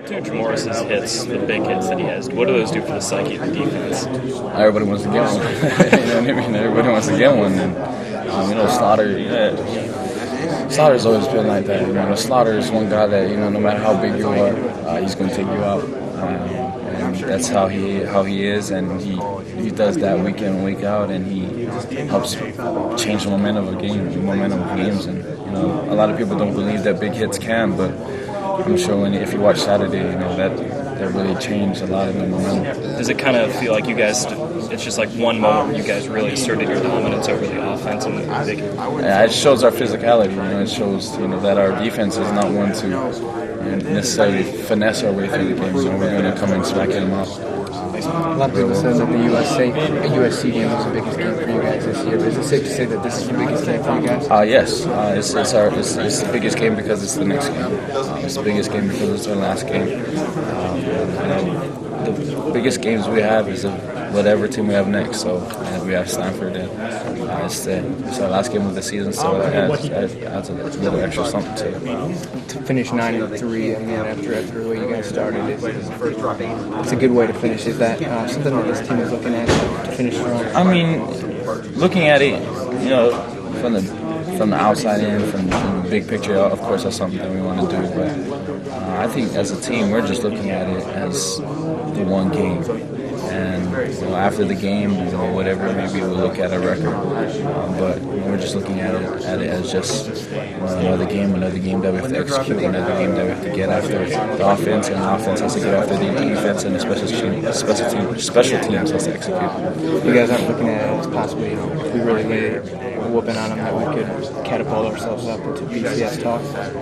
Coach Morris's hits, the big hits that he has, what do those do for the psyche of the defense? Everybody wants to get one. You know what I mean? Everybody wants to get one. And, Slaughter's always been like that. Slaughter is one guy that, no matter how big you are, he's going to take you out. And that's how he is, and he does that week in and week out, and he helps change the momentum of games. And a lot of people don't believe that big hits can, but I'm sure if you watch Saturday, that really changed a lot of the momentum. Does it kind of feel like you guys, it's just like one moment where you guys really asserted your dominance over the offense and the big? Yeah, it shows our physicality. It shows that our defense is not one to necessarily finesse our way through the game. We're going to come and smack them up. A lot of people say that the USC game was the biggest game for you guys this year. But is it safe to say that this is the biggest game for you guys? Yes, it's the biggest game because it's the next game. It's the biggest game because it's our last game. The biggest games we have is whatever team we have next. So we have Stanford, and it's our last game of the season. So it adds a little extra something to it. To finish 9-3, after the way you guys started, it's a good way to finish. Is that something that this team is looking at to finish strong? Looking at it, from the outside in, from the big picture, of course that's something that we want to do. But I think as a team, we're just looking at it as the one game. And after the game, whatever, maybe we'll look at a record. But we're just looking at it as just another game that we have to execute, another game that we have to get after the offense, and the offense has to get after the defense, and the special teams has to execute. You guys aren't looking at it as possibly, if we really laid a whooping on them, that we could catapult ourselves up into BCS talk?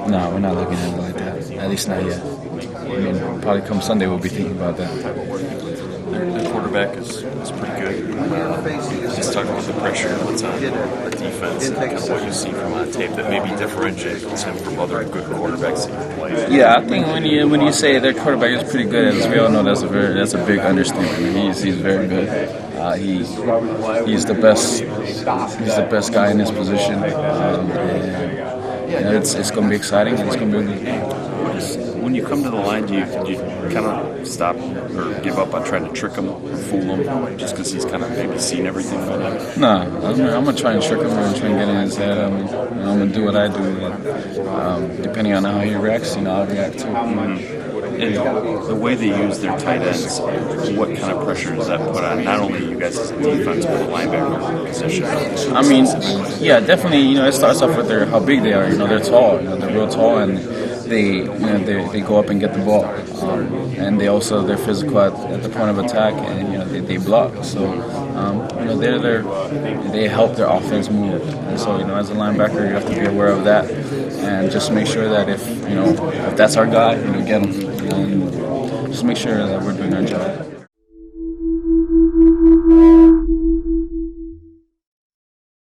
No, we're not looking at it like that. At least not yet. Probably come Sunday we'll be thinking about that. The quarterback is pretty good. Just talking about the pressure that's on the defense and kind of what you see from on tape that maybe differentiates him from other good quarterbacks that you play. Yeah, I think when you say their quarterback is pretty good, as we all know, that's a big understatement. He's very good. He's the best. He's the best guy in his position. It's going to be exciting, and it's going to be a good game. When you come to the line, do you kind of stop or give up on trying to trick him, fool him, just because he's kind of maybe seen everything by now? No, I'm going to try and trick him. I'm going to try and get in his head. I'm going to do what I do. And, depending on how he reacts, I'll react too. And the way they use their tight ends, what kind of pressure does that put on not only you guys as a defense, but the linebacker position? Yeah, definitely. It starts off with how big they are. They're tall. They're real tall, and they go up and get the ball, and they're physical at the point of attack, and they block. So they help their offense move. And so as a linebacker, you have to be aware of that, and just make sure that if that's our guy, get him, and just make sure that we're doing our job.